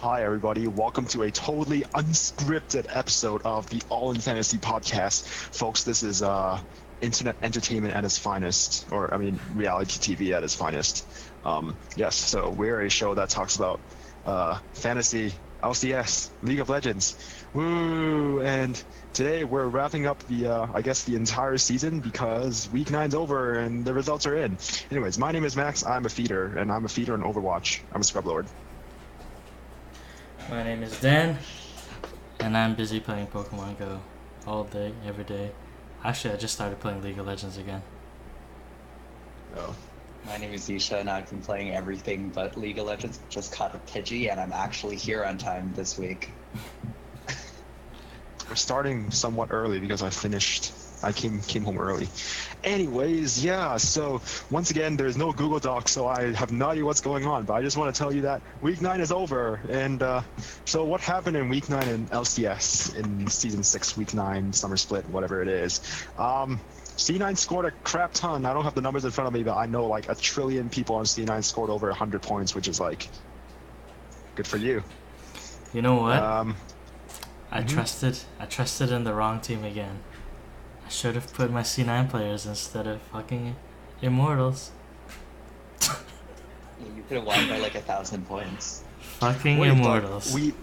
Hi, everybody. Welcome to a totally unscripted episode of the All-In Fantasy podcast. Folks, this is internet entertainment at its finest, or, I mean, reality TV at its finest. Yes, so we're a show that talks about fantasy, LCS, League of Legends. Woo! And today we're wrapping up the, I guess, the entire season because Week 9's over and the results are in. Anyways, my name is Max. I'm a feeder, and I'm a feeder in Overwatch. I'm a scrub lord. My name is Dan, and I'm busy playing Pokemon Go all day, every day. Actually, I just started playing League of Legends again. Oh. My name is Isha, and I've been playing everything but League of Legends. Just caught a Pidgey, and I'm actually here on time this week. We're starting somewhat early because I came home early. Anyways, yeah, so once again, there's no Google Docs, so I have no idea what's going on, but I just want to tell you that Week 9 is over. And so what happened in Week 9 in LCS, in Season 6, Week 9, Summer Split, whatever it is? C9 scored a crap ton. I don't have the numbers in front of me, but I know like 1 trillion people on C9 scored over 100 points, which is like, good for you. You know what? I trusted in the wrong team again. I should have put my C9 players instead of fucking Immortals. Yeah, you could have won by like 1,000 points. Fucking Immortals. We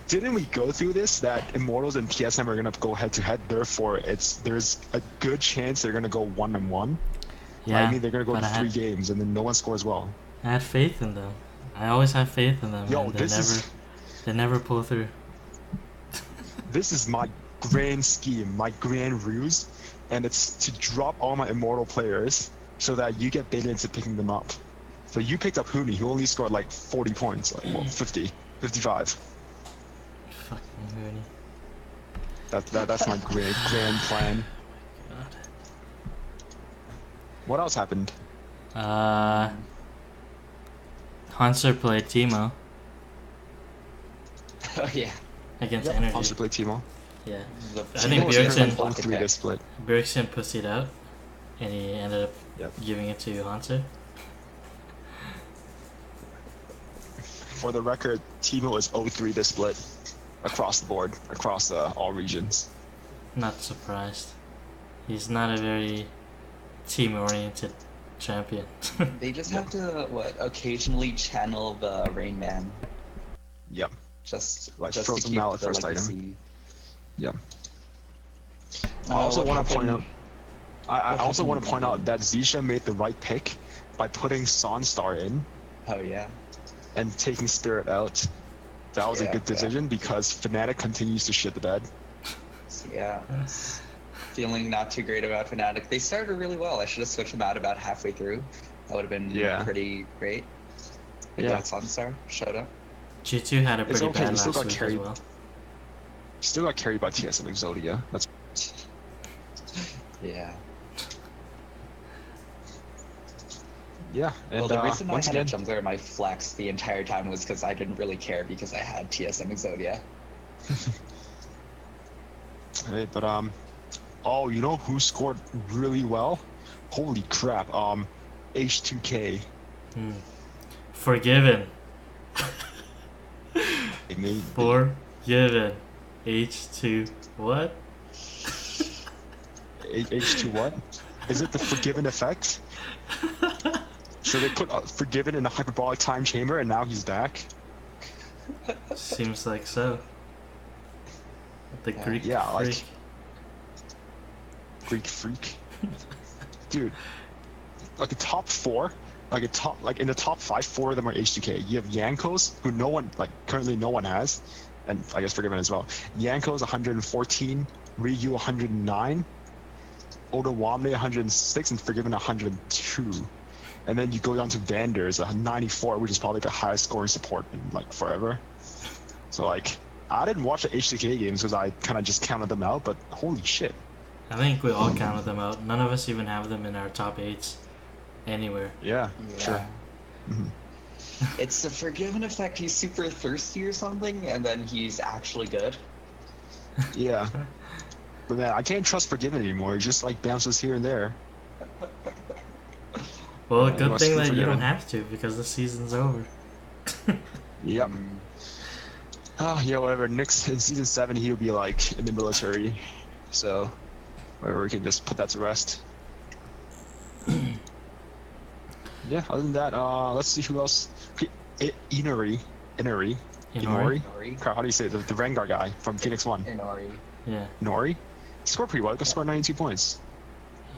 didn't we go through this that Immortals and TSM are gonna go head to head. Therefore, there's a good chance they're gonna go 1-1. Yeah, I mean, they're gonna go to 3 games and then no one scores well. I had faith in them. I always have faith in them. Yo, and they never pull through. This is my grand scheme, my grand ruse, and it's to drop all my Immortal players so that you get baited into picking them up. So you picked up Huni, who only scored like 40 points, like 50, 55. Fucking Huni. That's my grand plan. God. What else happened? Hanser played Teemo Oh yeah. against Yep, Energy. Hanser played Teemo. Yeah. The I think Teemo was Bjergsen- a fucking 3 pick. this split. Bjergsen pussied out, and he ended up Yep. giving it to Hanser. For the record, Teemo is 0-3 this split across the board, across all regions. Not surprised. He's not a very team-oriented champion. They just have to occasionally channel the Rain Man, Yep. just Like to Frozen keep Mallet the first item. legacy. Yep. I also what want to point out. happened- I also happened want to with point out that? that Zisha made the right pick by putting Sonstar in Oh yeah. and taking Spirit out. That was a Yeah, good yeah. decision because Fnatic continues to shit the bed. So, yeah. Feeling not too great about Fnatic. They started really well. I should have switched them out about halfway through. That would have been Yeah. pretty great. But Yeah. yeah, Sunstar showed up. G2 had a It's pretty okay, bad he still last got week as carried. well. Still got carried by TSM Exodia. That's Yeah. yeah. And Well, the reason I once had again, a jungler in my flex the entire time was because I didn't really care because I had TSM Exodia. hey, but oh, you know who scored really well? Holy crap! H2K. Forgiven. They made Forgiven. H2 what? H2 what? Is it the Forgiven effect? So they put Forgiven in the hyperbolic time chamber, and now he's back. Seems like so. The Yeah. Greek Yeah, like- freak. Greek freak, dude. Like a top 4, like in the top 5, 4 of them are H2K. You have Yankos, who currently no one has, and I guess Forgiven as well. Yankos 114, Ryu 109, Odawame 106, and Forgiven 102. And then you go down to Vander's 94, which is probably the highest scoring support in like forever. So like, I didn't watch the H2K games because I kind of just counted them out, but holy shit. I think we all counted them out. None of us even have them in our top 8s anywhere. Yeah, sure. Mhm. It's the Forgiven effect. He's super thirsty or something, and then he's actually good. Yeah. But man, I can't trust Forgiven anymore. It just like bounces here and there. Well, You good must thing be that you don't forgiven. have to because the season's over. Yep. Yeah, whatever. Next in season 7, he'll be like in the military, so whatever, we can just put that to rest. Yeah. Other than that, let's see who else. Inori. How do you say it? The Rengar guy from Phoenix 1. Inori. Yeah. Nori? He scored pretty well. He scored 92 points.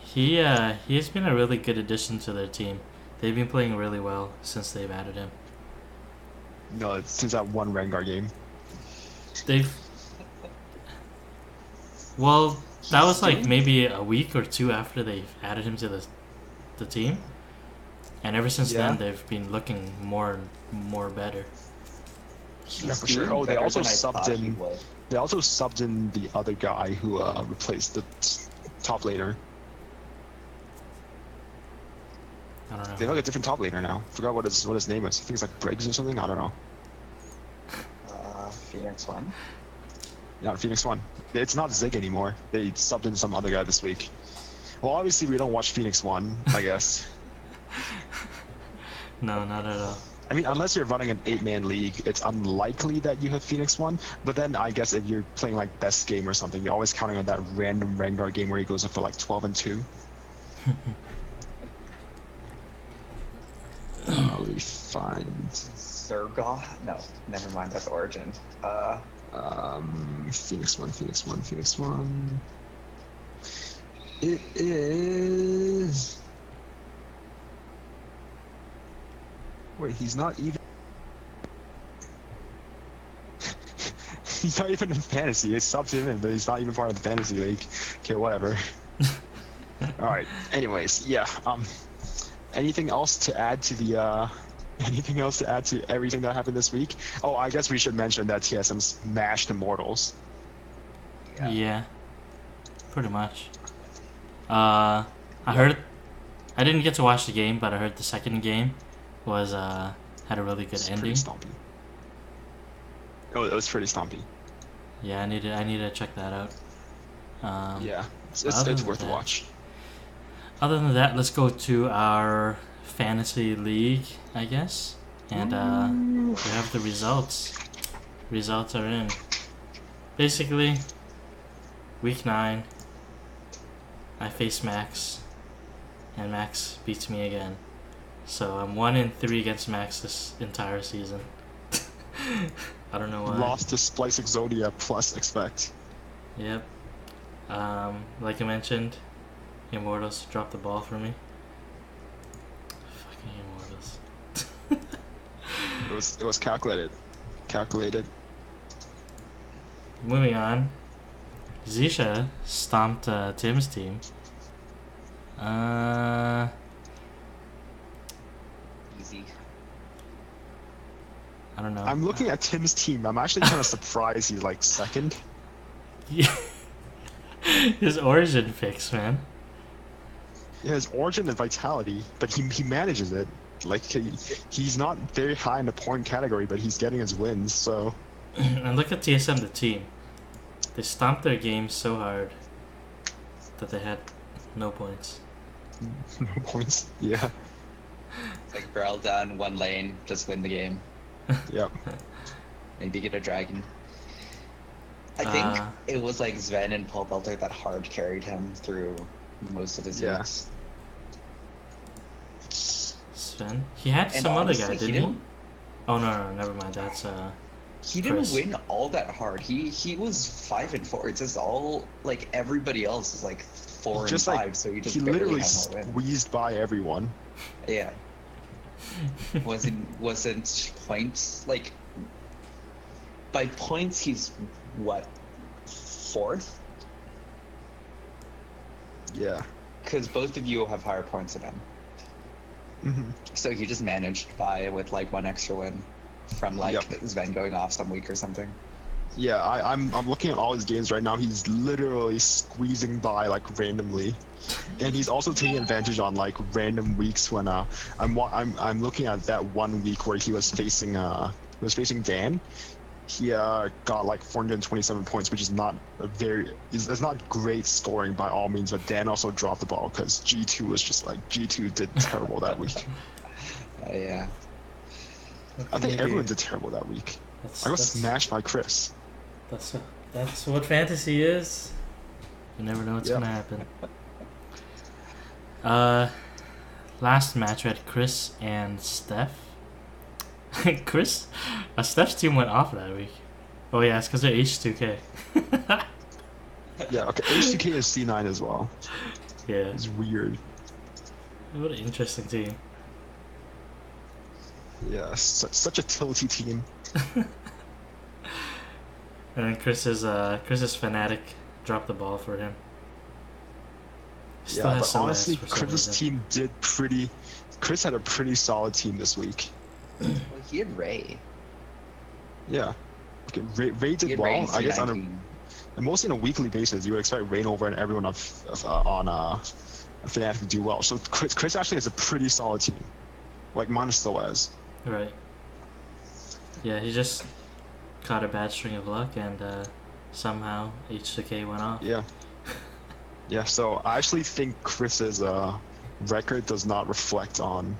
He has been a really good addition to their team. They've been playing really well since they've added him. No, it's since that one Rengar game. Well, that was like maybe a week or two after they've added him to the team. And ever since then, they've been looking more better. Yeah, for sure. Oh, they also subbed in the other guy who replaced the top laner. I don't know. They have like a different top laner now. Forgot what his name is. I think it's like Briggs or something. I don't know. Phoenix 1? Yeah, Phoenix 1. It's not Zig anymore. They subbed in some other guy this week. Well, obviously we don't watch Phoenix 1, I guess. No, not at all. I mean, unless you're running an 8-man league, it's unlikely that you have Phoenix 1. But then I guess if you're playing like best game or something, you're always counting on that random Rengar game where he goes up for like 12 and 2. Let me find Zergoth? No, never mind. That's Origin. Phoenix 1. It is. Wait, he's not even. He's not even in fantasy. They subbed him in, but he's not even part of the fantasy league. Okay, whatever. All right. Anyways, yeah. Anything else to add to the? Anything else to add to everything that happened this week? Oh, I guess we should mention that TSM smashed Immortals. Yeah. Pretty much. I heard. I didn't get to watch the game, but I heard the second game was had a really good ending. Pretty stompy. Oh, it was pretty stompy. Yeah, I need to check that out. Yeah, it's worth a watch. Other than that, let's go to our fantasy league, I guess, and we have the results. Results are in. Basically, week 9, I face Max, and Max beats me again. So I'm 1-3 against Max this entire season. I don't know why. Lost to Splice Exodia plus expect. Yep. Like I mentioned, Immortals dropped the ball for me. Fucking Immortals. It was calculated. Moving on. Zisha stomped Tim's team. Easy. I don't know. I'm looking at Tim's team. I'm actually kind of surprised he's like second. Yeah. His origin picks, man. Yeah, his origin and vitality, but he manages it. Like he's not very high in the point category, but he's getting his wins. So. And look at TSM, the team. They stomped their game so hard that they had no points. No points. Yeah. It's like barrel down one lane, just win the game. Yep. Maybe get a dragon. I think it was like Sven and Paul Belter that hard carried him through most of his weeks. Sven? He had some honestly, other guy, didn't he? Oh no, never mind. That's he didn't win all that hard. He was 5-4. It's just all like everybody else is like 4-5. Like, so he literally squeezed by everyone. Yeah. wasn't points like by points he's what 4th? Yeah. Because both of you have higher points than him. Mm-hmm. So he just managed by with like one extra win from like Sven going off some week or something. Yeah, I'm looking at all his games right now. He's literally squeezing by like randomly, and he's also taking advantage on like random weeks when I'm looking at that one week where he was facing Dan. He got like 427 points, which is not it's not great scoring by all means, but Dan also dropped the ball because G2 was just like G2 did terrible that week. Yeah. I think everyone did terrible that week. I got smashed by Chris. That's what fantasy is. You never know what's gonna happen. Last match we had Chris and Steph. Steph's team went off that week. Oh yeah, it's because they're H2K. Yeah, okay. H2K is C9 as well. Yeah. It's weird. What an interesting team. Yeah, such a tilty team. And then Chris's Fnatic dropped the ball for him. Yeah, but honestly, Chris's team did pretty. Chris had a pretty solid team this week. Well, he had Ray. Yeah, okay, Ray did well. I guess and mostly on a weekly basis, you would expect Rainover and everyone on Fnatic to do well. So Chris actually has a pretty solid team, like minus Thoaz. Right. Yeah, he just caught a bad string of luck, and somehow H2K went off. Yeah. Yeah, so I actually think Chris's record does not reflect on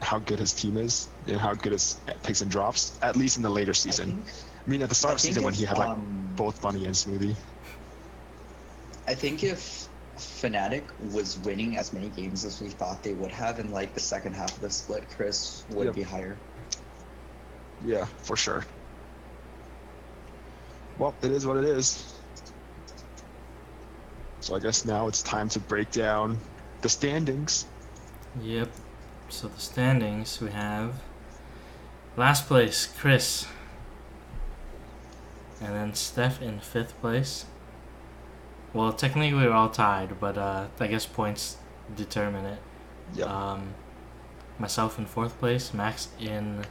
how good his team is and how good his picks and drops, at least in the later season. I mean, at the start of the season when he had like both Bunny and Smoothie. I think if Fnatic was winning as many games as we thought they would have in like the second half of the split, Chris would be higher. Yeah, for sure. Well, it is what it is. So I guess now it's time to break down the standings. Yep. So the standings, we have last place, Chris. And then Steph in 5th place. Well, technically we were all tied, but I guess points determine it. Yep. Myself in 4th place, Max in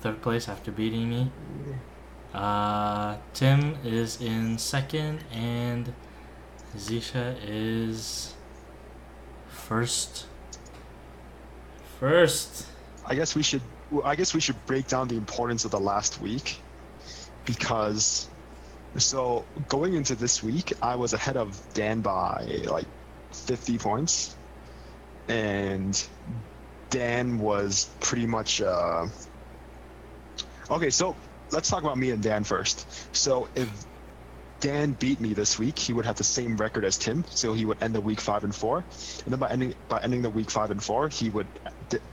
3rd place after beating me. Tim is in 2nd, and Zisha is first. I guess we should break down the importance of the last week, because so going into this week, I was ahead of Dan by like 50 points, and Dan was pretty much okay. So let's talk about me and Dan first. So if Dan beat me this week, he would have the same record as Tim, so he would end the week 5-4, and then by ending the week 5-4, he would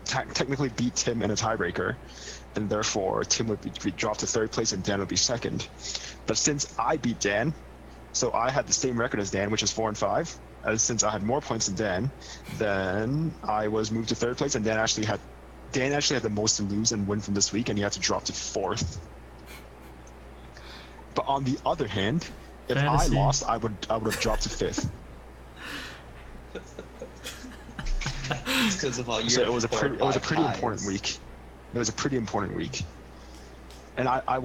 technically beat Tim in a tiebreaker, and therefore Tim would be dropped to 3rd place and Dan would be 2nd. But since I beat Dan, so I had the same record as Dan, which is 4-5. As since I had more points than Dan, then I was moved to 3rd place, and Dan actually had the most to lose and win from this week, and he had to drop to 4th. But on the other hand, if I lost, I would have dropped to 5th. Because of all your so it was a pretty important week. It was a pretty important week. And I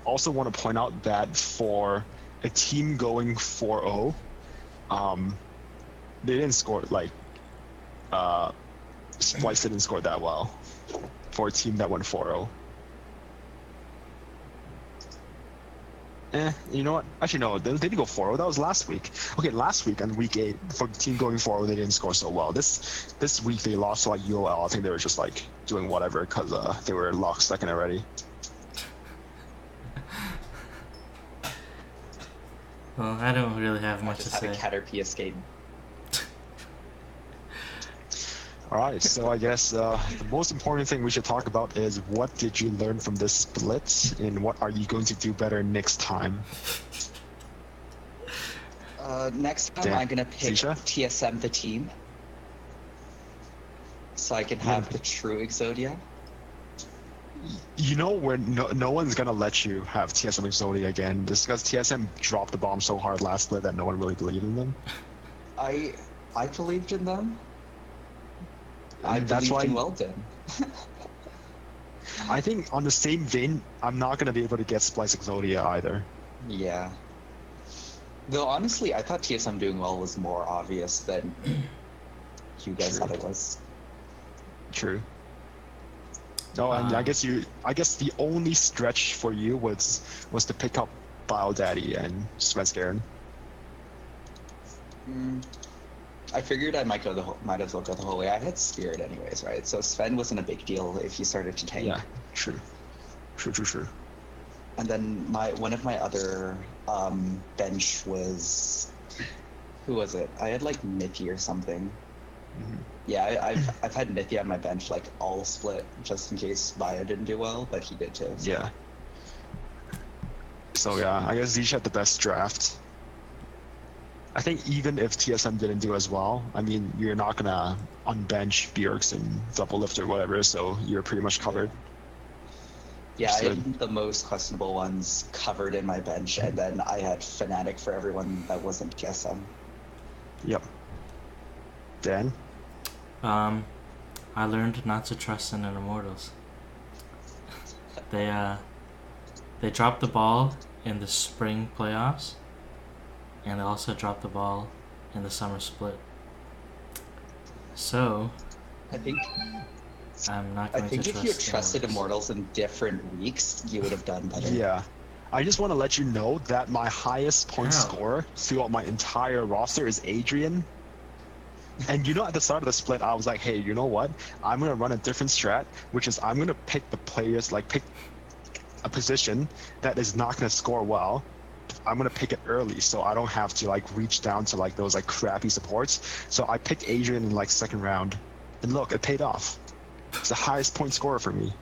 also want to point out that for a team going 4-0, they didn't score Splice didn't score that well for a team that went 4-0. You know what? Actually, no, they didn't go 4-0. That was last week. Okay, last week on week 8, for the team going 4-0, they didn't score so well. This week they lost to like UOL. I think they were just like doing whatever because they were locked second already. Well, I don't really have much to say. Just had a Caterpie escape. All right, so I guess the most important thing we should talk about is what did you learn from this split, and what are you going to do better next time? Next time I'm gonna pick Zisha? TSM the team, so I can have the true Exodia. You know when no one's gonna let you have TSM Exodia again, just because TSM dropped the bomb so hard last split that no one really believed in them. I believed in them. That's why. Well done. I think on the same vein, I'm not gonna be able to get Splice Exodia either. Yeah. Though honestly, I thought TSM doing well was more obvious than you guys thought it was. True. No, and I guess the only stretch for you was to pick up Bio Daddy and Svenskeren. I figured I might as well go the whole way. I had Spirit anyways, right? So Sven wasn't a big deal if you started to tank. Yeah, true. True. And then one of my other bench was, who was it? I had like Mickey or something. Mhm. Yeah, I've had Mickey on my bench like all split just in case Maya didn't do well, but he did too. So. Yeah. So yeah, I guess Zish had the best draft. I think even if TSM didn't do as well, I mean, you're not gonna unbench Bjergs and double lift or whatever, so you're pretty much covered. Yeah, I So- had the most questionable ones covered in my bench, and then I had Fnatic for everyone that wasn't TSM. Yep. Dan? I learned not to trust in an Immortals. They dropped the ball in the spring playoffs, and they also dropped the ball in the summer split. So I think I'm not I going think to if trust you had trusted Immortals. Immortals in different weeks, you would have done better. Yeah. I just want to let you know that my highest point How? scorer throughout my entire roster is Adrian. And you know, at the start of the split, I was like, hey, you know what? I'm going to run a different strat, which is I'm going to pick the players, like pick a position that is not going to score well. I'm going to pick it early so I don't have to like reach down to like those like crappy supports. So I picked Adrian in like second round. And look, it paid off. It's the highest point scorer for me.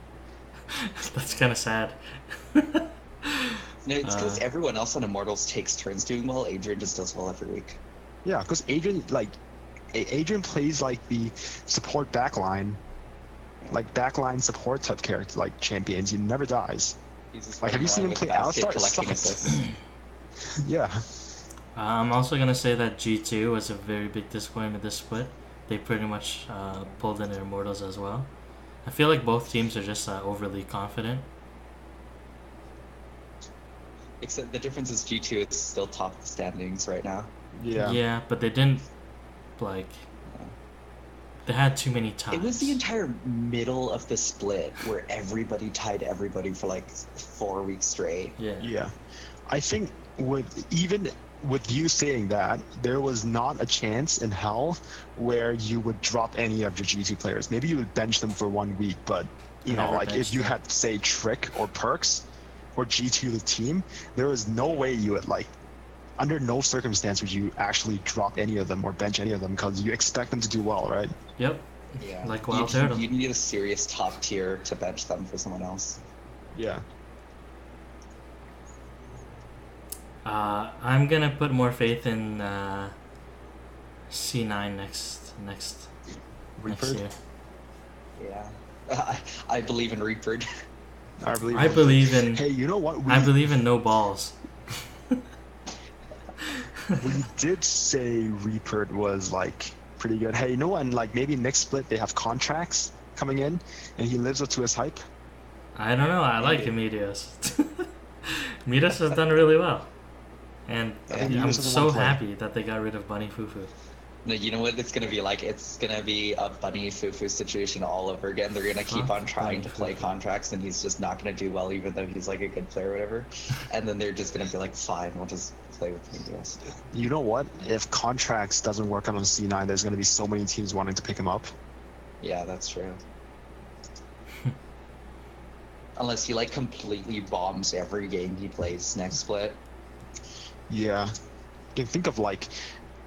That's kind of sad. No, it's because everyone else on Immortals takes turns doing well. Adrian just does well every week. Yeah, because Adrian plays like the support backline, like backline support type character, like champions. He never dies. He's just Like, have you seen him running play around with a Alistar? basket It collecting sucks. assists. Yeah. I'm also gonna say that G2 was a very big disappointment this split. They pretty much pulled in their Immortals as well. I feel like both teams are just overly confident. Except the difference is G2 is still top of the standings right now. Yeah. But they didn't like. They had too many ties. It was the entire middle of the split where everybody tied everybody for like 4 weeks straight. Yeah. I think with you saying that, there was not a chance in hell where you would drop any of your G2 players. Maybe you would bench them for 1 week, but you know, Never like if benched you them. had say Trick or Perks or G2 the team, there was no way you would like under no circumstance would you actually drop any of them or bench any of them because you expect them to do well, right? Yep. Yeah. Like Wild Turtle. You need a serious top tier to bench them for someone else. Yeah. I'm gonna put more faith in C9 next Reaper? year. Yeah. I believe in Reaper. I believe in. Hey, you know what? I believe in no balls. We did say Reaper was like pretty good. Hey, you know what? And like maybe next split they have contracts coming in, and he lives up to his hype. I don't know. I like Immortals. Immortals has done really well, and I think I'm Immortals doesn't so wanna play. happy that they got rid of Bunny Fufu. No, you know what it's gonna be like? It's gonna be a Bunny Fufu situation all over again. They're gonna keep on trying to play contracts, and he's just not gonna do well, even though he's like a good player or whatever. And then they're just gonna be like, fine, we'll just play with Immortals. You know what? If contracts doesn't work out on C9, there's going to be so many teams wanting to pick him up. Yeah, that's true. Unless he like completely bombs every game he plays next split. Yeah. You can think of like,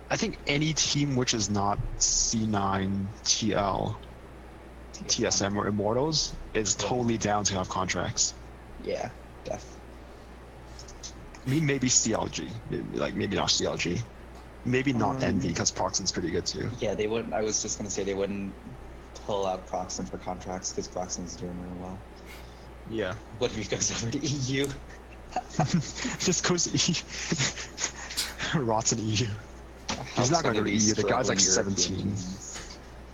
I think any team which is not C9, TL, TSM, or Immortals is totally down to have contracts. Yeah, def. I mean, maybe CLG. Maybe not CLG. Maybe not Envy, because Proxim's pretty good too. Yeah, they wouldn't. I was just gonna say they wouldn't pull out Proxim for contracts because Proxim's doing really well. Yeah. What if he goes over to EU? Just goes rots in EU. He's not going to go to EU. The guy's like 17.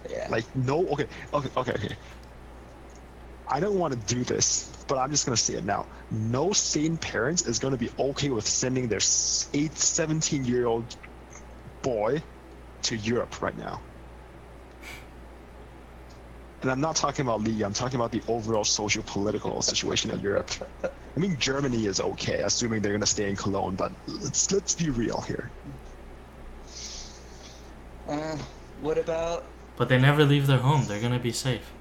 Yeah. Like, no. Okay. I don't want to do this, but I'm just going to say it now. No sane parents is going to be okay with sending their 17-year-old boy to Europe right now. And I'm not talking about League, I'm talking about the overall socio-political situation in Europe. I mean, Germany is okay, assuming they're going to stay in Cologne, but let's be real here. What about? But they never leave their home. They're gonna be safe.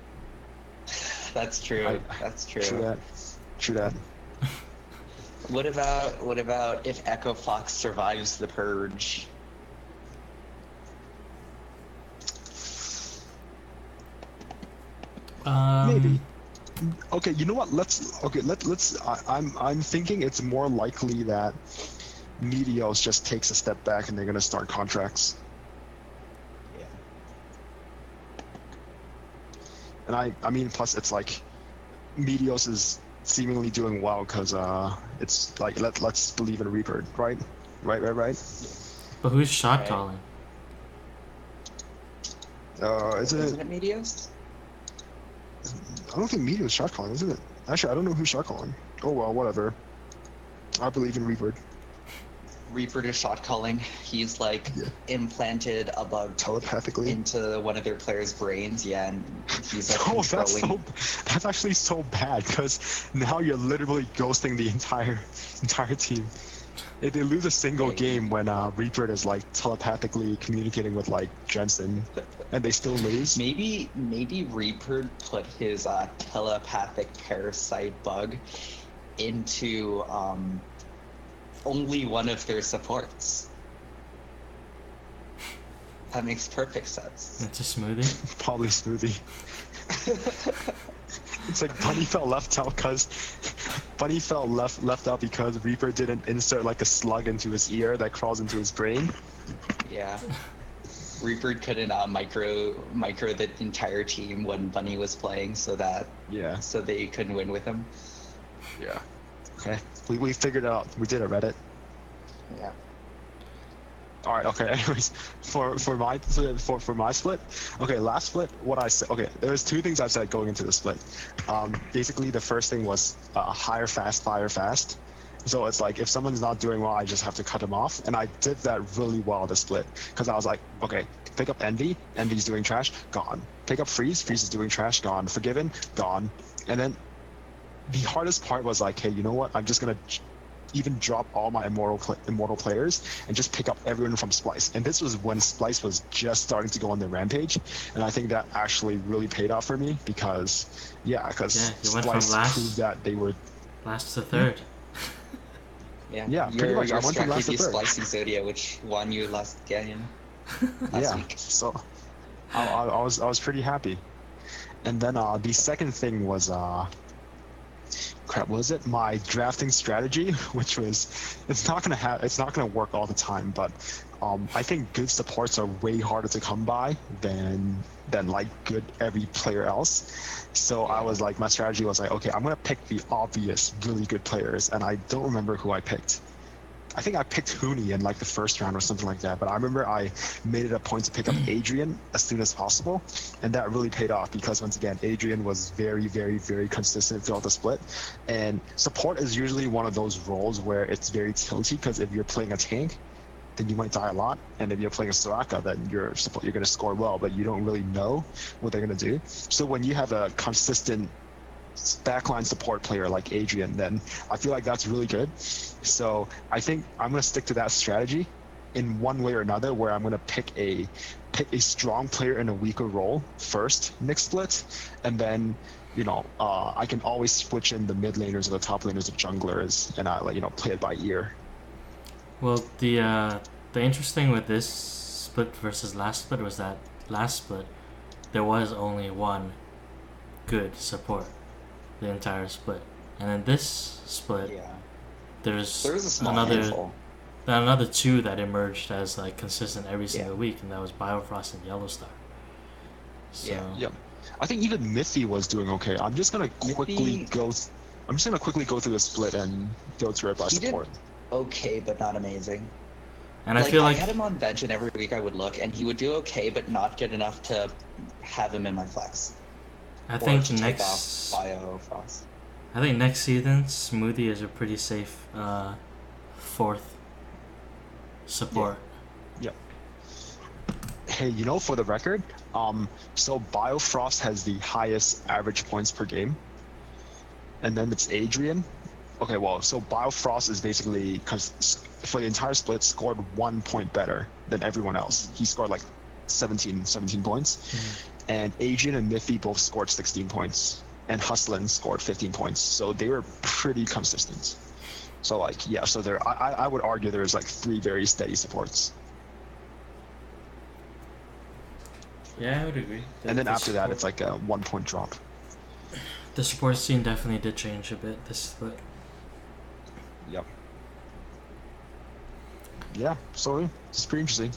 That's true. That's true. True that. True that. What about if Echo Fox survives the purge? Maybe. Okay, you know what? Let's. I'm thinking it's more likely that Meteos just takes a step back and they're gonna start contracts. Yeah. And I mean, plus it's like Meteos is seemingly doing well because it's like let's believe in Reaper, right? Right. But who's shot Right. calling? Isn't Isn't it Meteos? I don't think Meteos shot calling, isn't it? Actually, I don't know who's shot calling. Oh well, whatever. I believe in Reaper. Reaper is shot calling. He's like implanted a bug Telepathically. into one of their players' brains. Yeah, and he's like Oh, controlling. that's actually so bad because now you're literally ghosting the entire team. If they lose a single game when Reaper is like telepathically communicating with like Jensen, and they still lose. Maybe Reaper put his telepathic parasite bug into only one of their supports. That makes perfect sense. It's a smoothie. Probably Smoothie. It's like Bunny felt left out because Reaper didn't insert like a slug into his ear that crawls into his brain. Yeah. Reaper couldn't micro the entire team when Bunny was playing, so they couldn't win with him. Yeah. Okay. We figured it out. We did it, Reddit. Yeah. All right. Okay. Anyways, for my split, okay. Last split, what I said. Okay, there was two things I said going into the split. Basically, the first thing was hire fast, fire fast. So it's like if someone's not doing well, I just have to cut them off, and I did that really well this split because I was like, okay, pick up Envy, Envy's doing trash, gone. Pick up Freeze, Freeze is doing trash, gone. Forgiven, gone. And then the hardest part was like, hey, you know what? I'm just gonna even drop all my immortal players and just pick up everyone from Splice. And this was when Splice was just starting to go on the rampage, and I think that actually really paid off for me because you went from Splice proved that they were last to third. Yeah, pretty much. I went from last to third. Splicing Zodia, which won you last game. Last week. So I was pretty happy. And then the second thing was my drafting strategy, which was it's not gonna work all the time, but I think good supports are way harder to come by than like good every player else. So I was like, my strategy was like, okay, I'm gonna pick the obvious really good players, and I don't remember who I picked. I think I picked Hooney in like the first round or something like that, but I remember I made it a point to pick up Adrian as soon as possible, and that really paid off because once again, Adrian was very, very, very consistent throughout the split. And support is usually one of those roles where it's very tilty because if you're playing a tank, then you might die a lot, and if you're playing a Soraka, then you're going to score well, but you don't really know what they're going to do. So when you have a consistent backline support player like Adrian, then I feel like that's really good. So I think I'm going to stick to that strategy in one way or another, where I'm going to pick a strong player in a weaker role first next split, and then I can always switch in the mid laners or the top laners or junglers, and I play it by ear. Well, the interesting with this split versus last split was that last split there was only one good support the entire split, and in this split there was a small another two that emerged as like consistent every single week, and that was Biofrost and Yellowstar. So I think even Mithy was doing okay. I'm just gonna quickly go through the split and go through it by support. Okay, but not amazing. And I feel like I had him on bench, and every week I would look, and he would do okay, but not good enough to have him in my flex. I think next Biofrost. I think next season Smoothie is a pretty safe fourth support. Yeah. Hey, for the record, so Biofrost has the highest average points per game, and then it's Adrian. Okay, well, so Biofrost is basically, because for the entire split, scored 1 point better than everyone else. He scored like 17 points. And Adrian and Miffy both scored 16 points. And Hustlin scored 15 points. So they were pretty consistent. So like, yeah, so there, I would argue there's like 3 very steady supports. Yeah, I would agree. And then after that, it's like a 1 point drop. The support scene definitely did change a bit this split. Yep. Yeah, so it's pretty interesting.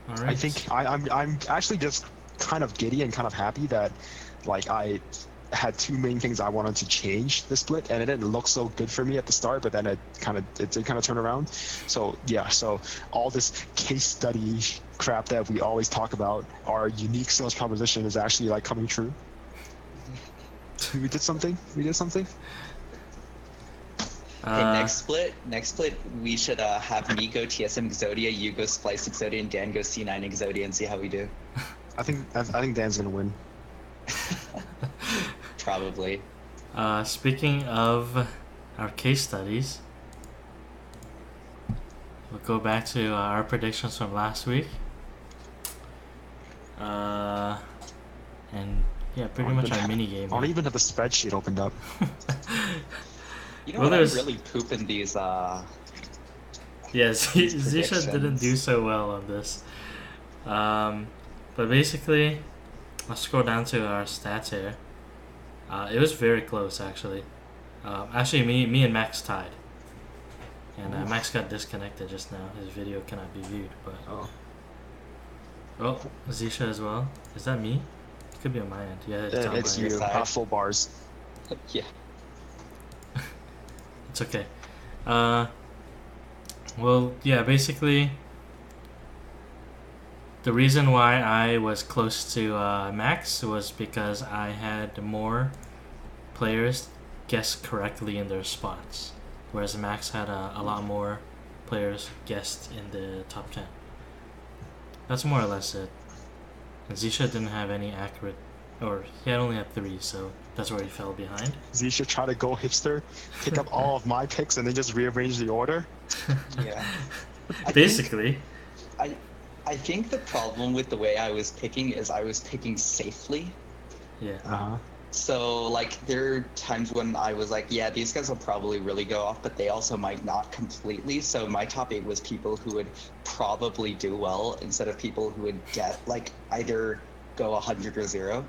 All right. I think I'm actually just kind of giddy and kind of happy that like I had 2 main things I wanted to change the split, and it didn't look so good for me at the start, but then it did kind of turn around. So yeah, so all this case study crap that we always talk about, our unique sales proposition is actually like coming true. We did something. Okay, next split, we should have me go TSM Exodia, you go Splice Exodia, and Dan go C9 Exodia, and see how we do. I think Dan's gonna win. Probably. Speaking of our case studies, we'll go back to our predictions from last week. And yeah, pretty much our mini game. I don't even have the spreadsheet opened up. You know what? I'm really pooping these. Yes, Zisha didn't do so well on this. But basically, I'll scroll down to our stats here. It was very close, actually. Actually, me and Max tied. And Max got disconnected just now. His video cannot be viewed. But oh, Zisha as well. Is that me? It could be on my end. Yeah, it's you. Half full bars. Yeah. It's okay. Well, yeah, basically, the reason why I was close to Max was because I had more players guess correctly in their spots, whereas Max had a lot more players guessed in the top 10. That's more or less it. And Zisha didn't have any accurate, or he only had 3, so that's where he fell behind. Zisha tried to go hipster, pick up all of my picks, and then just rearrange the order. Yeah. Basically. I think the problem with the way I was picking is I was picking safely. Yeah. So, like, there are times when I was like, yeah, these guys will probably really go off, but they also might not completely. So my top 8 was people who would probably do well instead of people who would get, like, either go 100 or 0.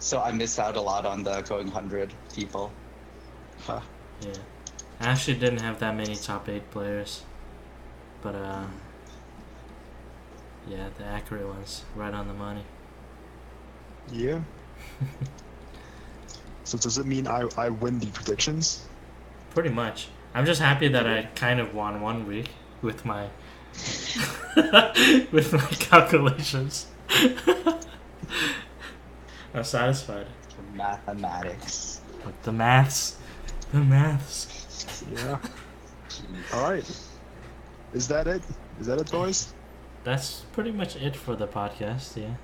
So I missed out a lot on the going 100 people. Huh. Yeah. I actually didn't have that many top 8 players. But, yeah, the accurate ones, right on the money. Yeah. So does it mean I win the predictions? Pretty much. I'm just happy that I kind of won one week with my with my calculations. I'm satisfied. Mathematics. But the maths. Yeah. All right. Is that it? Is that it, boys? That's pretty much it for the podcast. Yeah.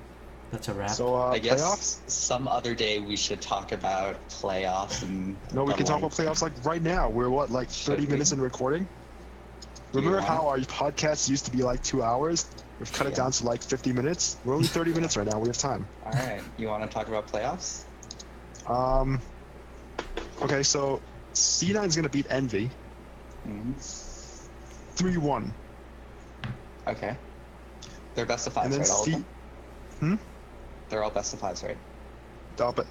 That's a wrap. So I guess playoffs? some other day we should talk about playoffs and. No, we can talk about playoffs like right now. We're what, like 30 minutes in recording? Remember how our podcasts used to be like 2 hours? We've cut it down to like 50 minutes. We're only 30 minutes right now. We have time. All right. You want to talk about playoffs? Okay, so C9 is gonna beat Envy. 3-1. Okay. They're best of 5s, And then right? All of them? They're all best of 5s, right? But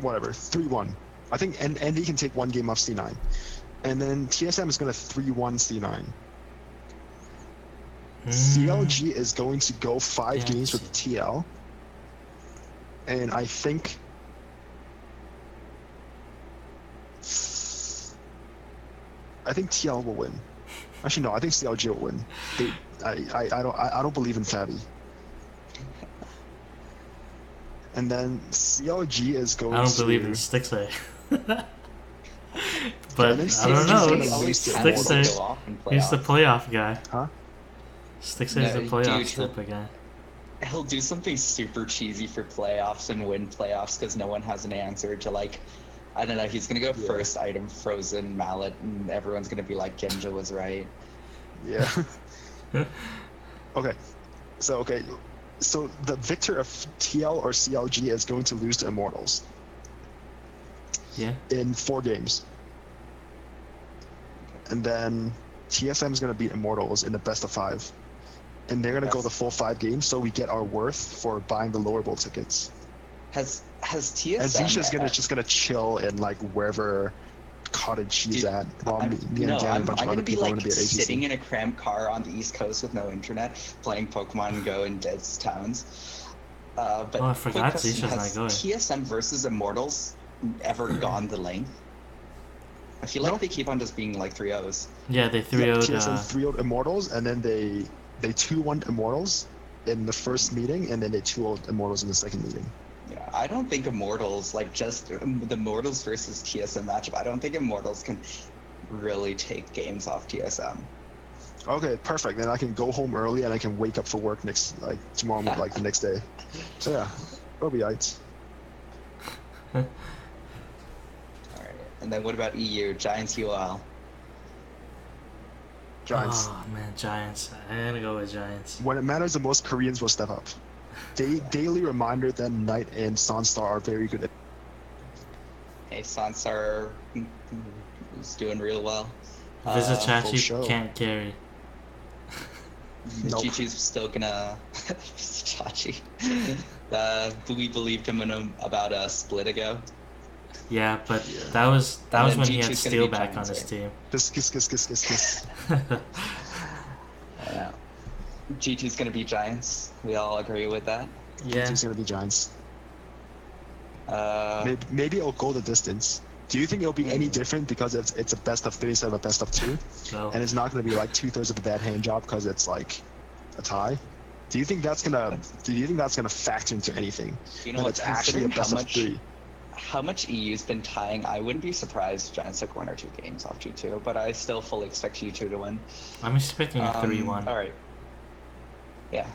whatever, 3-1. I think Envy can take 1 game off C9. And then TSM is going to 3-1 C9. CLG is going to go 5 games with TL. And I think... TL will win. Actually, no, I think CLG will win. I don't believe in Fabi. And then CLG is going to... I don't believe in Stixay. But I don't know. Stixay, he's the playoff guy. Huh? Stixay's the playoff type of guy. He'll do something super cheesy for playoffs and win playoffs because no one has an answer to, like, I don't know, he's going to go first item Frozen Mallet and everyone's going to be like, Genja was right. Yeah. Okay. So, okay. So the victor of TL or CLG is going to lose to Immortals Yeah. in 4 games. And then TSM is going to beat Immortals in the best of 5. And they're going to go the full 5 games, so we get our worth for buying the lower bowl tickets. Has TSM? And Zisha's just gonna chill in like wherever cottage she's at. While me and Dan and a bunch of I'm other gonna be people are like going to be at ATC. sitting in a cramped car on the East Coast with no internet, playing Pokemon Go in dead towns. But Oh, I forgot quick question, Zisha's has not going. TSM versus Immortals ever gone the length? I feel like No. they keep on just being like 3-0s. Yeah, they 3-0'd. TSM 3-0'd Immortals, and then they 2-1 Immortals in the first meeting, and then they 2-0 Immortals in the second meeting. Yeah, I don't think Immortals, like just the Immortals versus TSM matchup, I don't think Immortals can really take games off TSM. Okay, perfect. Then I can go home early and I can wake up for work tomorrow, like the next day. So yeah, it'll be alright. Alright, and then what about EU? Giants UL? Giants. Oh man, Giants. I'm gonna go with Giants. When it matters the most, Koreans will step up. Daily reminder that Knight and Sunstar are very good at. Hey, Sansar is doing real well. full Vizichachi show. can't carry. Nope. Chi-Chi's still gonna... Chachi. We believed him about a split ago. Yeah, but that was And then when he had G2's gonna Steel be back on Giants, his right? team. Kiss. Yeah. G2's gonna be Giants. We all agree with that. Yeah. It's gonna be Giants. Maybe it'll go the distance. Do you think it'll be any different because it's a best of 3 instead of a best of 2? No. And it's not going to be like 2/3 of a bad hand job because it's like a tie? Do you think that's gonna factor into anything? You know That what? it's actually a Considering best of 3. how much EU's been tying, I wouldn't be surprised if Giants took 1 or 2 games off G2, but I still fully expect G2 to win. I'm expecting a 3-1. All right. Yeah,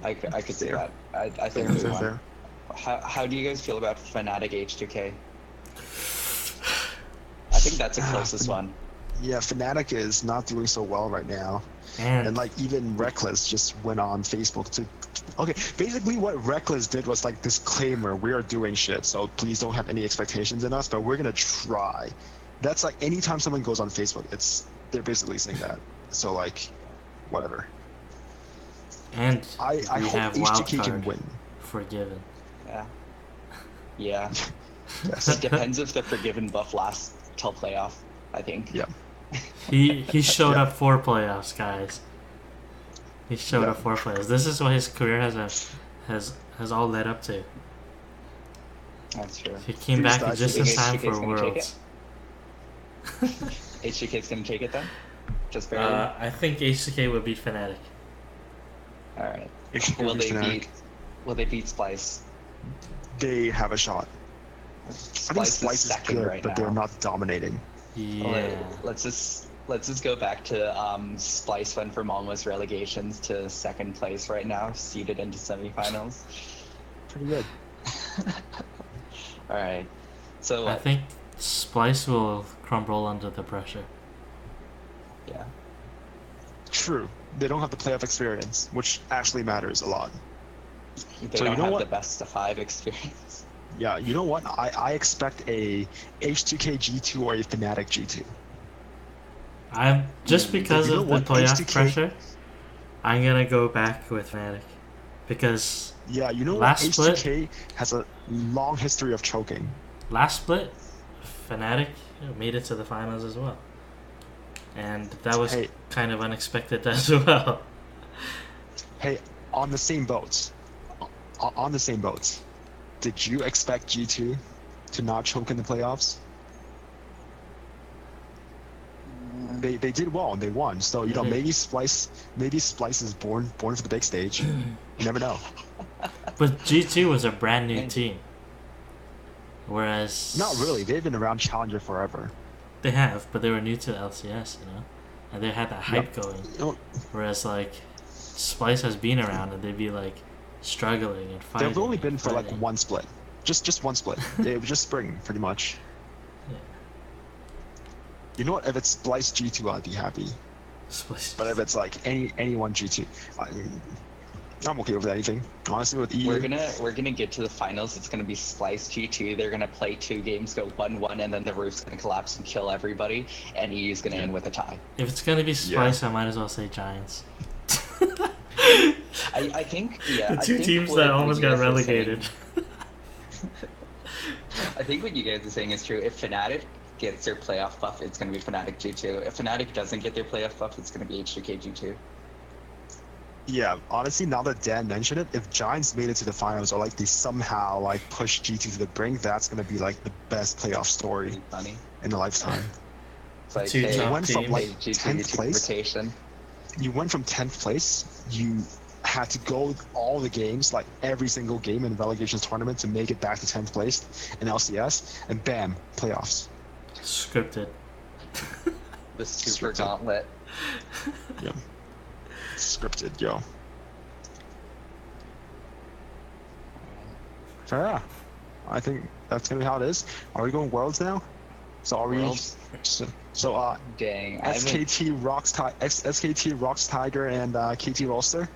I could see Fair. that. I think 3-1. Fair. How do you guys feel about Fnatic H2K? I think that's the closest one. Yeah, Fnatic is not doing so well right now. And And like even Reckless just went on Facebook to. Okay, basically what Reckless did was like disclaimer: we are doing shit, so please don't have any expectations in us, but we're gonna try. That's like anytime someone goes on Facebook, they're basically saying that. So like, whatever. and I we hope have HTK can wildcard win. forgiven. Yeah. Yes. It depends if the Forgiven buff lasts till playoff, I think. Yeah. He showed Yeah. up for playoffs, guys. He showed Yeah. up for playoffs. This is what his career has all led up to. That's true. He came Here's back the just in HTK time 's for gonna take Worlds. HGK's gonna take it then? Just barely? I think HCK would beat Fnatic. Alright. Will Will they beat Splice? They have a shot. I think Splice Splice is second good, right but now. they're not dominating. Yeah. Let's just go back to Splice went from almost relegations to second place right now, seeded into semifinals. Pretty good. All right. So I think Splice will crumble under the pressure. yeah. True. They don't have the playoff experience, which actually matters a lot. They So you don't know have what? the best of 5 experience. Yeah, you know what? I expect a H2K G2 or a Fnatic G2. I'm just because You know of the what? playoff HTK pressure. I'm gonna go back with Fnatic because Yeah, you know Last what? split- H2K has a long history of choking. last split, Fnatic made it to the finals as well, and that was Hey. kind of unexpected as well. Hey, on the same boat. On the same boat. Did you expect G2 to not choke in the playoffs? They did well and they won. So you know Mhm. maybe Splice is born for the big stage. You never know. But G2 was a brand new team, whereas Not really. They've been around Challenger forever. They have, but they were new to LCS, and they had that hype going. You know, Whereas like Splice has been around, and they'd be like struggling and fighting. they've only been and for like fighting. one split. Just one split. It was just spring, pretty much. Yeah. You know what? If it's Splice G2, I'd be happy. Splice. But if it's like anyone G2, I'm okay with anything. Honestly, with E. We're gonna get to the finals. It's gonna be Splice G2. They're gonna play 2 games, go 1-1, and then the roof's gonna collapse and kill everybody. And EU's gonna end with a tie. If it's gonna be Spice, I might as well say Giants. I think yeah. The two teams that almost got relegated. I think what you guys are saying is true. If Fnatic gets their playoff buff, it's gonna be Fnatic G2. If Fnatic doesn't get their playoff buff, it's gonna be H2K G2. Yeah, honestly, now that Dan mentioned it, if Giants made it to the finals or like they somehow like push G2 to the brink, that's gonna be like the best playoff story Funny. in a lifetime. It's like, Two hey, top You went from teams. like G2 10th place. rotation. You went from 10th place. You had to go all the games, like every single game in the relegations tournament to make it back to 10th place in LCS, and bam, playoffs. Scripted. The super Scripted. gauntlet. Yeah. Scripted, yo. So yeah, I think that's gonna be how it is. Are we going worlds now? So are Worlds? we? So Dang. I haven't- SKT SKT Rocks Tiger and KT Rolster.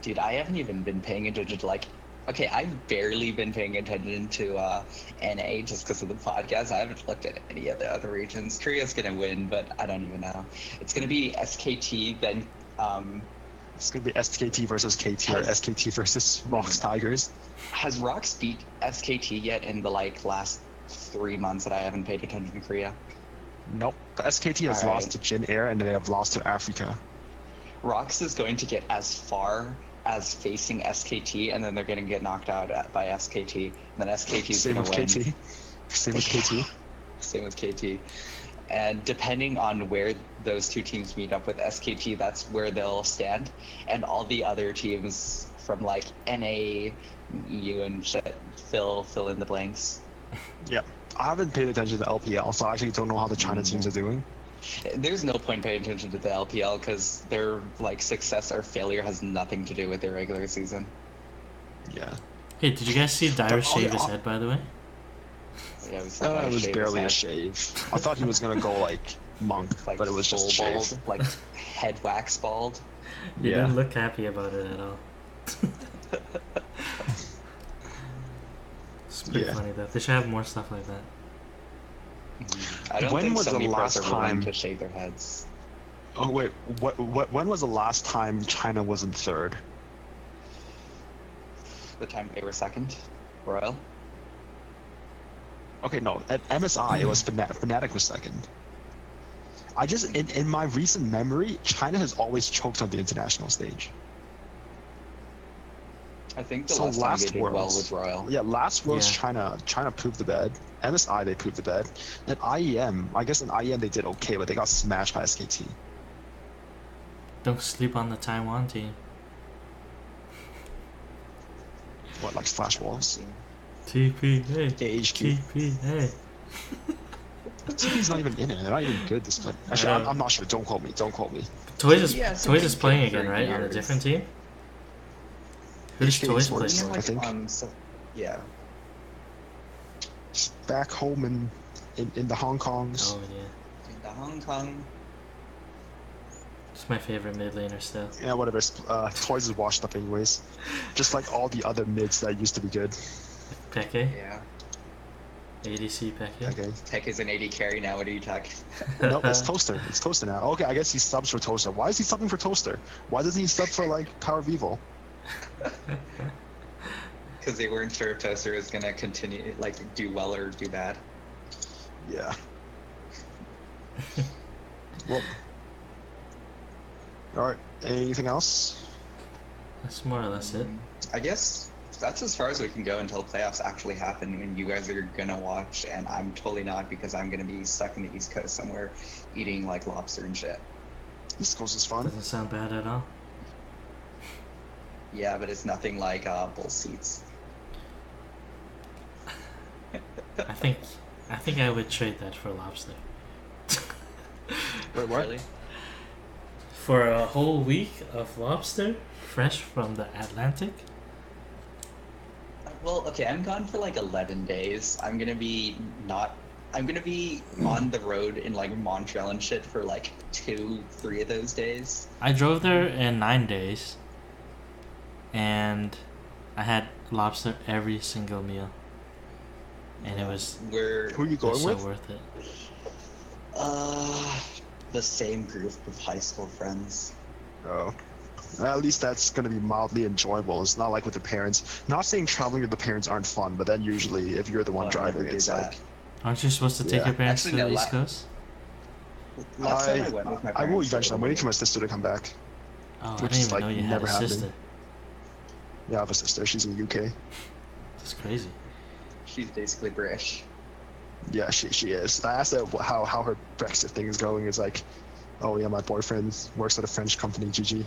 Dude, I haven't even been paying attention to like. Okay, I've barely been paying attention to NA just because of the podcast. I haven't looked at any of the other regions. Korea's gonna win, but I don't even know. It's gonna be SKT, then It's gonna be SKT versus KT or SKT versus Rocks Tigers. has Rox beat SKT yet in the like last 3 months that I haven't paid attention to Korea? Nope. The SKT has Alright. lost to Jin Air and they have lost to Africa. Rox is going to get as far as facing SKT, and then they're going to get knocked out by SKT. And then SKT is Same going with to win. KT. Same with KT. Same with KT. And depending on where those two teams meet up with SKT, that's where they'll stand. And all the other teams from like NA, EU, and shit fill in the blanks. Yeah. I haven't paid attention to LPL, so I actually don't know how the China teams are doing. There's no point paying attention to the LPL because their like success or failure has nothing to do with their regular season. Yeah. Hey, did you guys see Dyrus Oh, shave yeah. his head, by the way? Yeah, we saw It was shave barely a his shave. I thought he was gonna go like monk, head, like but it was just a full shave. bald, like head wax bald. You Yeah. didn't look happy about it at all. It's pretty Yeah. funny though. They should have more stuff like that. I don't When think was so the many pros last are willing time- to shave their heads. Oh wait, when was the last time China was in third? The time they were second, Royal. Okay, no, at MSI it was Fnatic was second. I just in my recent memory, China has always choked on the international stage. I think the So last time they last did well Worlds- was Royal. Yeah, last Worlds Yeah. China proved the bed. MSI they proved the bed. And IEM, I guess in IEM they did okay, but they got smashed by SKT. Don't sleep on the Taiwan team. What, like Flash Walls? TPA. HQ. TPA. TP's not even in it. They're not even good this time. Actually, I'm not sure. Don't quote me. Don't quote me. Toys is Yeah, so Toys they is playing played again, for right? On a years. different team. Who's HK Toys Sports. playing? I think. Yeah. Just back home in the Hong Kongs. Oh yeah, In the Hong Kong. it's my favorite mid laner still. Yeah, whatever. Toys is washed up anyways. Just like all the other mids that used to be good. Peke, Yeah. ADC Peke. Okay. Tech is an 80 carry now. What are you talking? No, it's Toaster. It's Toaster now. Okay, I guess he subs for Toaster. Why is he subbing for Toaster? Why doesn't he sub for like Power of Evil? Because they weren't sure if Toaster was gonna continue, like, do well or do bad. Yeah. Well. All right. Anything else? That's more or less it. I guess that's as far as we can go until playoffs actually happen, and you guys are gonna watch, and I'm totally not because I'm gonna be stuck in the East Coast somewhere, eating like lobster and shit. East Coast is fun. Doesn't sound bad at all. Yeah, but it's nothing like bull seats. I think I would trade that for lobster. Wait, what? Really? For a whole week of lobster, fresh from the Atlantic. Well, okay, I'm gone for like 11 days. I'm gonna be on the road in like Montreal and shit for like 2-3 of those days. I drove there in 9 days. and I had lobster every single meal, and it was Who are you it going was so with? worth it. The same group of high school friends. Oh. At least that's going to be mildly enjoyable. It's not like with the parents. Not saying traveling with the parents aren't fun, but then usually if you're the one I'll driving, never do it's that. like... Aren't you supposed to take Yeah. your parents Actually, to no, the East Coast? Last time I went with my I will parents, eventually. I'm waiting for my sister to come back. Oh, I Which didn't is, even like, know you had never a happening. sister. Yeah, I have a sister. She's in the UK. That's crazy. she's basically British. Yeah, she is. I asked her how her Brexit thing is going. It's like, oh yeah, my boyfriend works at a French company, GG.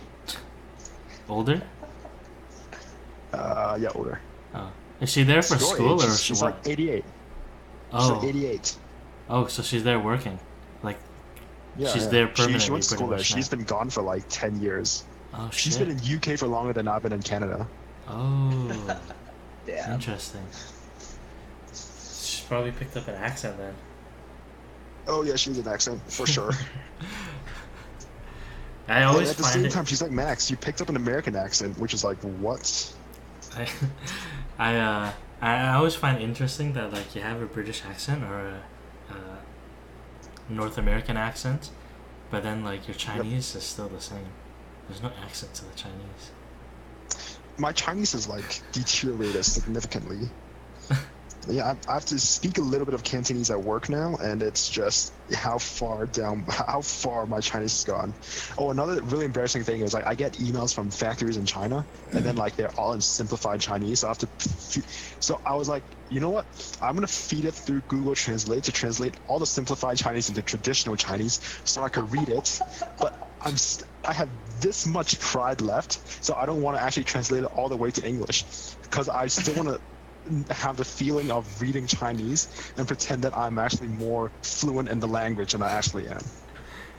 Older? Yeah, older. Oh, is she there for Your school age, or she she's what? like 88. She's Oh, like 88. oh, so she's there working, like Yeah, she's yeah. there She permanently, went to pretty school there. much She's now. been gone for like 10 years. Oh She's shit. been in UK for longer than I've been in Canada. Oh, Damn. interesting. She's probably picked up an accent then. Oh yeah, she's an accent for sure. I And always at the find same it. time, she's like, Max, you picked up an American accent, which is like, what? I always find interesting that like you have a British accent or a North American accent, but then like your Chinese is still the same. There's no accent to the Chinese. My Chinese is like deteriorated significantly. Yeah, I have to speak a little bit of Cantonese at work now, and it's just how far my Chinese has gone. Oh, another really embarrassing thing is like I get emails from factories in China, and then like they're all in simplified Chinese. So I have to. So I was like, you know what? I'm gonna feed it through Google Translate to translate all the simplified Chinese into traditional Chinese, so I could read it. But I have this much pride left, so I don't want to actually translate it all the way to English, because I still want to have the feeling of reading Chinese and pretend that I'm actually more fluent in the language than I actually am.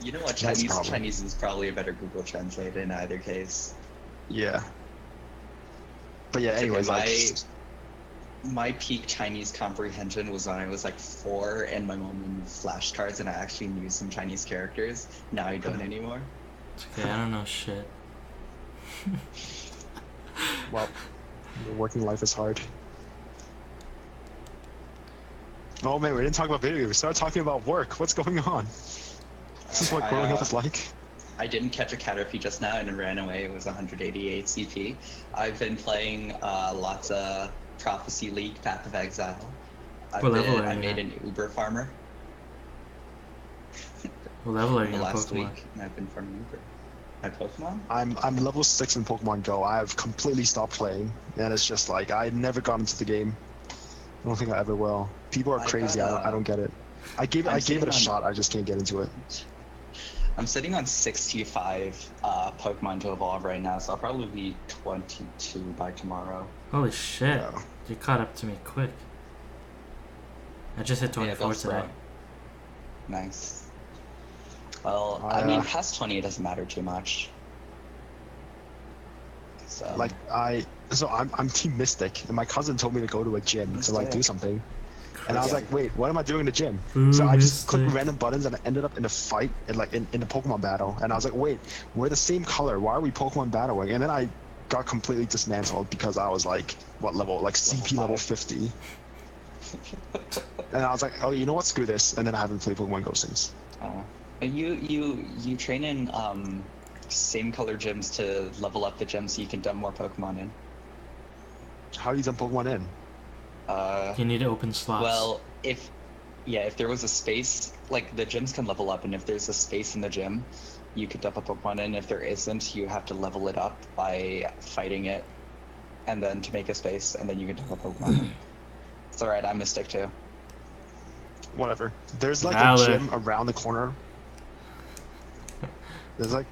You know what? That's the problem. Chinese is probably a better Google Translate in either case. Yeah. But yeah, anyways, Okay, like, my peak Chinese comprehension was when I was like 4 and my mom made me flashcards and I actually knew some Chinese characters. Now I don't anymore. It's okay, I don't know shit. well, the working life is hard. Oh man, we didn't talk about video games. We started talking about work. What's going on? This is what growing up is like. I didn't catch a Caterpie just now and it ran away. It was 188 CP. I've been playing lots of Prophecy League, Path of Exile. What level are I you made at? an Uber farmer What level are you the in last Pokemon? week, and I've been farming Uber. My Pokemon? I'm level 6 in Pokemon Go. I have completely stopped playing, and it's just like I never got into the game. I don't think I ever will. People are I crazy. got, I don't get it. I gave it a shot. I just can't get into it. I'm sitting on 65 Pokemon to evolve right now, so I'll probably be 22 by tomorrow. Holy shit! Yeah. You caught up to me quick. I just hit 24 goes today. wrong. Nice. Well, I mean, past 20 it doesn't matter too much. So Like I'm Team Mystic, and my cousin told me to go to a gym to like do something, and I was like, wait, what am I doing in the gym? So I just clicked Mystic. random buttons, and I ended up in a fight in the Pokemon battle, and I was like, wait, we're the same color. Why are we Pokemon battling? And then I got completely dismantled because I was like, what level? Like CP level 50. And I was like, oh, you know what? Screw this. And then I haven't played Pokemon Go since. You train in same color gyms to level up the gyms so you can dump more Pokemon in. How do you dump Pokemon in? You need to open slots. Well, if there was a space, like the gyms can level up, and if there's a space in the gym, you could dump a Pokemon in. If there isn't, you have to level it up by fighting it, and then to make a space, and then you can dump a Pokemon in. It's alright, I'm Mystic too. Whatever. There's like Valid. a gym around the corner. There's like...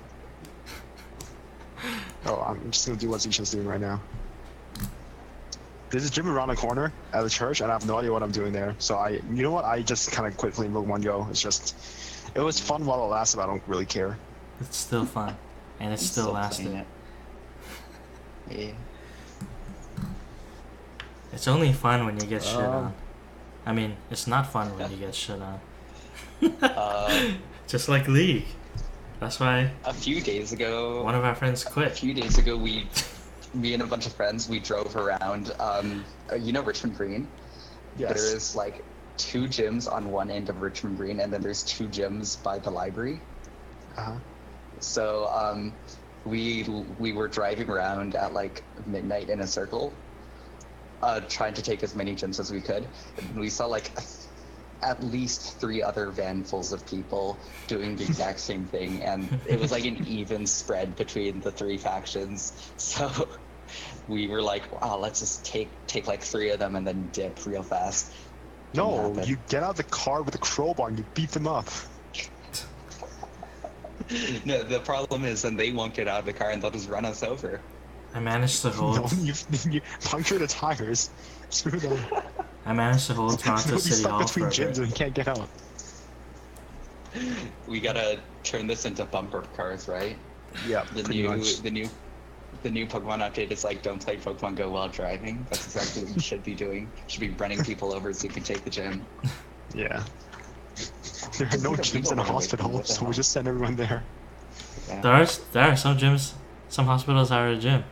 Oh, I'm just gonna do what Zisha's doing right now. There's a gym around the corner at the church, and I have no idea what I'm doing there. So you know what? I just kind of quit playing Pokemon Go. It's just, it was fun while it lasted, but I don't really care. It's still fun, and it's I'm still playing lasting. it. Yeah. It's only fun when you get shit Oh. on. I mean, it's not fun when you get shit on. Uh, Just like League. That's why a few days ago, one of our friends a quit. few days ago we me and a bunch of friends, we drove around. You know Richmond Green? Yes. There is like 2 gyms on one end of Richmond Green, and then there's 2 gyms by the library. So we were driving around at like midnight in a circle, trying to take as many gyms as we could. And we saw like at least 3 other vanfuls of people doing the exact same thing, and it was like an even spread between the 3 factions. So we were like, wow, let's just take like 3 of them and then dip real fast. No, you get out of the car with a crowbar and you beat them up. No, the problem is then they won't get out of the car and they'll just run us over. I managed to hold. No, you puncture the tires. Screw them. I managed to hold Toronto You'll be City stuck Hall between for a gyms bit. and can't get out. We gotta turn this into bumper cars, right? Yeah, The new Pokemon update is like, don't play Pokemon Go while driving. That's exactly what you should be doing. You should be running people over so you can take the gym. Yeah. There are no gyms in a hospital, so we just send everyone there. Yeah. There are some gyms, some hospitals are a gym.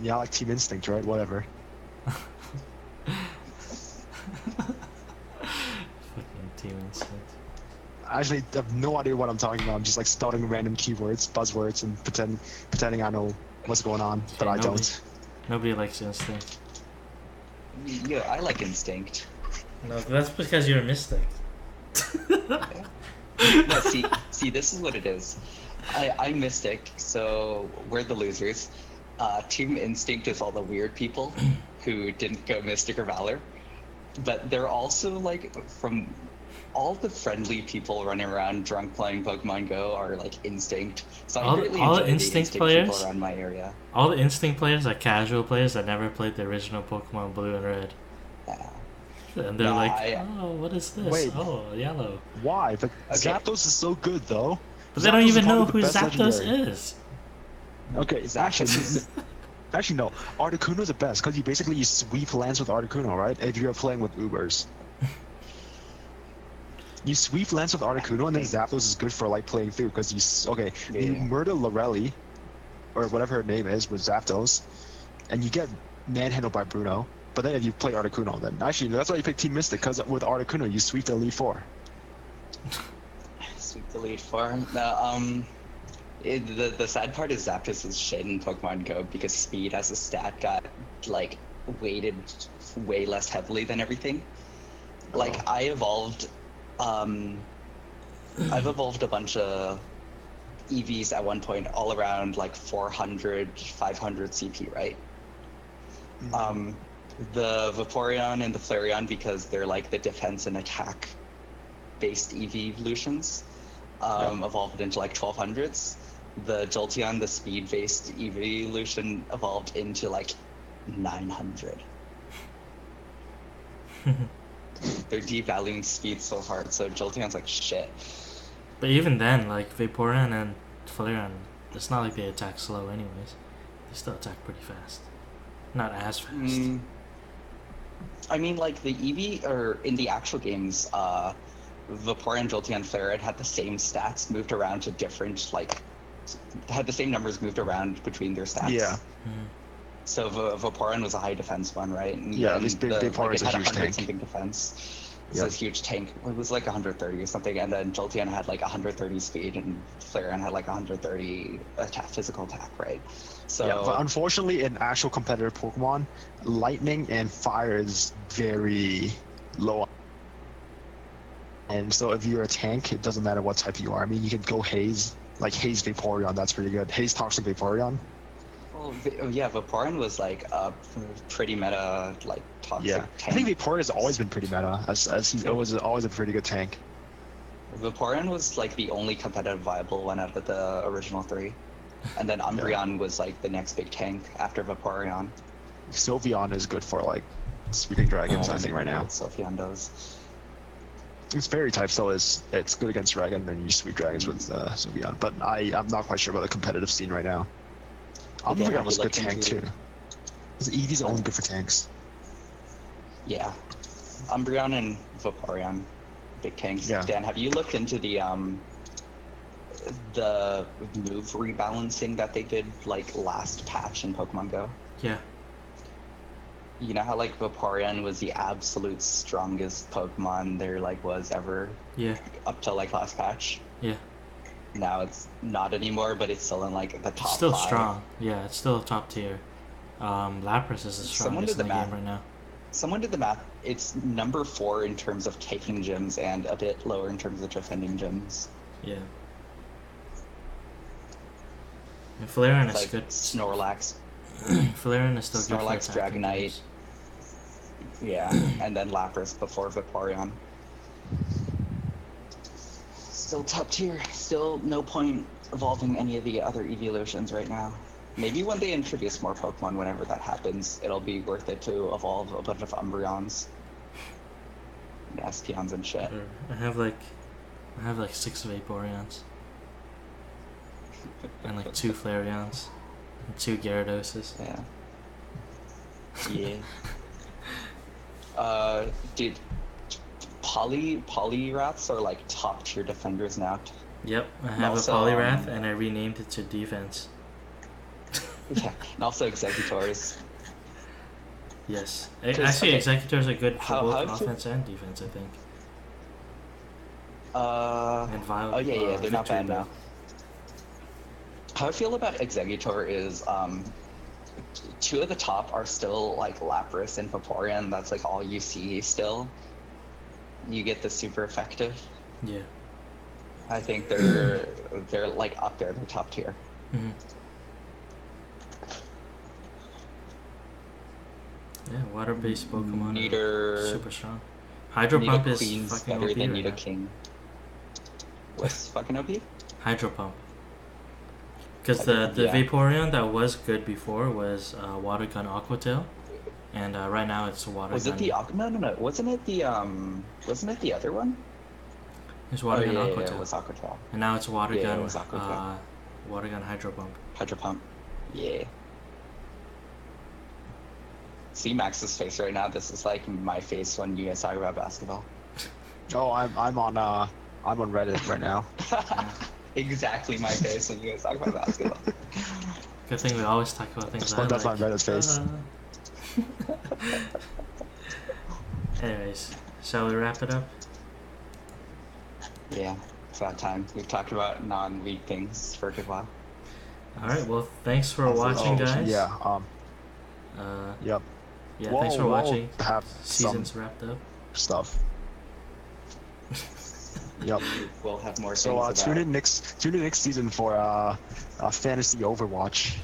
Yeah, like Team Instinct, right? Whatever. Fucking Team Instinct. I actually have no idea what I'm talking about. I'm just like spouting random keywords, buzzwords, and pretending I know what's going on, but I don't. Nobody likes Instinct. Yeah, I like Instinct. No, that's because you're a Mystic. No, see, this is what it is. I'm Mystic, so we're the losers. Team Instinct is all the weird people who didn't go Mystic or Valor. But they're also, like, from all the friendly people running around drunk playing Pokemon Go are, like, Instinct. So I really all enjoy the Instinct people players around my area. All the Instinct players are casual players that never played the original Pokemon Blue and Red. Yeah. And they're No, like, oh, what is this? Wait. Oh, yellow. Why? But Okay. Zapdos is so good, though. But they don't Zapdos is even know probably who the best Zapdos legendary. is. Okay, it's actually no. Articuno's the best because you sweep lands with Articuno, right? If you're playing with Ubers. You sweep lands with Articuno, and then Zapdos is good for like playing through because you murder Lorelli, or whatever her name is, with Zapdos, and you get manhandled by Bruno. But then if you play Articuno, then actually that's why you pick Team Mystic, because with Articuno you sweep the Elite Four. Sweep the lead for. No, the sad part is Zapdos is shit in Pokemon Go because speed as a stat got like weighted way less heavily than everything. Like I've evolved a bunch of EVs at one point all around like 400, 500 CP, right? Mm-hmm. The Vaporeon and the Flareon, because they're like the defense and attack based EV evolutions, evolved into like 1200s. The Jolteon, the speed based EV evolution, evolved into like 900. They're devaluing speed so hard, so Jolteon's like shit. But even then, like Vaporeon and Flareon, it's not like they attack slow anyways. They still attack pretty fast. Not as fast. I mean, like the EV, or in the actual games, Vaporeon, Jolteon, Flareon had the same stats moved around to different, like, had the same numbers moved around between their stats. Yeah. So Vaporeon was a high defense one, right? And Yeah, at least Vaporeon is a huge tank. Something defense. It's Yep. a huge tank. It was like 130 or something, and then Jolteon had like 130 speed, and Flareon had like 130 physical attack, right? So Yeah, but unfortunately, in actual competitive Pokemon, lightning and fire is very low. And so if you're a tank, it doesn't matter what type you are. I mean, you can go Haze, like Haze Vaporeon, that's pretty good. Haze Toxic Vaporeon. Well, yeah, Vaporeon was like a pretty meta, like toxic Yeah, tank. I think Vaporeon has always been pretty meta, as he's always a pretty good tank. Vaporeon was like the only competitive viable one out of the original 3. And then Umbreon was like the next big tank after Vaporeon. Sylveon is good for like sweeping dragons, I think, right now. Sylveon does. It's fairy type, so it's good against dragon, and you sweep dragons with Sylveon. But I'm not quite sure about the competitive scene right now. Umbreon was a good tank too. Eevee's only good for tanks. Yeah, Umbreon and Vaporeon, big tanks. Yeah. Dan, have you looked into the the move rebalancing that they did like last patch in Pokemon Go? Yeah. You know how like Vaporeon was the absolute strongest Pokemon there like was ever Yeah. up till like last patch? Yeah. Now it's not anymore, but it's still in like the top It's still 5. strong. Yeah, it's still top tier. Lapras is the Someone strongest did in the the math. game right now. Someone did the math. It's number 4 in terms of taking gyms and a bit lower in terms of defending gyms. Yeah. And Flareon It's is like good. Snorlax, Flareon is still good Snorlax, for attacking Dragonite. games. Yeah, and then Lapras before Vaporeon. Still top tier. Still no point evolving any of the other evolutions right now. Maybe when they introduce more Pokemon, whenever that happens, it'll be worth it to evolve a bunch of Umbreons, and Espeons and shit. I have like 6 Vaporeons. And like 2 Flareons. And 2 Gyarados. Yeah. Yeah. Dude, Poliwraths are like top tier defenders now. Yep, I have Also, a Poliwrath and I renamed it to defense. Yeah, and also Executors. Yes. 'Cause, Actually, okay, Executors are good for how both do you- offense and defense, I think. And Oh yeah, they're not Victory bad now. Bell. How I feel about Exeggutor is 2 of the top are still like Lapras and Vaporeon. That's like all you see still. You get the super effective. Yeah. I think they're like up there, they're top tier. Mm-hmm. Yeah, water-based Pokemon are Nidoking super strong. Hydro Pump is Queen's fucking better OP than right now. Nidoking. What's fucking OP? Hydro Pump. Because the Yeah. Vaporeon that was good before was Water Gun Aqua Tail, and right now it's Water Was Gun. it the no? Wasn't it the other one? It's Water Gun yeah, Aqua yeah, Tail. it was Aqua Tail. And now it's Water Yeah, it Gun. was Aqua Tail. Water Gun Hydro Pump. Hydro Pump. Yeah. See Max's face right now. This is like my face when you guys talk about basketball. Oh, I'm on Reddit right now. Exactly my face when you guys talk about basketball. Good thing we always talk about things I That's like. my Reddit face. Anyways, shall we wrap it up? Yeah, it's that time. We've talked about non-league things for a good while. Alright, well, thanks for watching, guys. Yeah. Yep. Yeah, thanks for watching. Have Season's some wrapped up. stuff. Yep. We'll have more So things tune about... in next season for Fantasy Overwatch.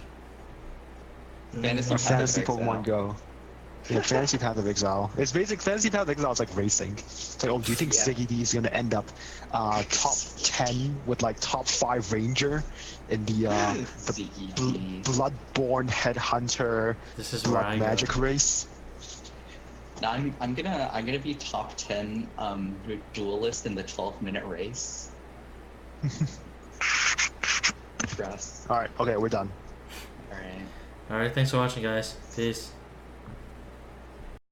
Fantasy Or Path of Fantasy Exile. Pokemon Go. Yeah, Fantasy Path of Exile. It's basic. Fantasy Path of Exile is like racing. It's like, oh, do you think Yeah. Ziggy D is gonna end up top 10 with like top 5 Ranger in the Ziggy D. Bloodborne Headhunter This is where I Blood go. Magic race? No, I'm gonna be top 10 duelist in the 12-minute race. Trust. All right. Okay, we're done. All right. Alright, thanks for watching, guys. Peace.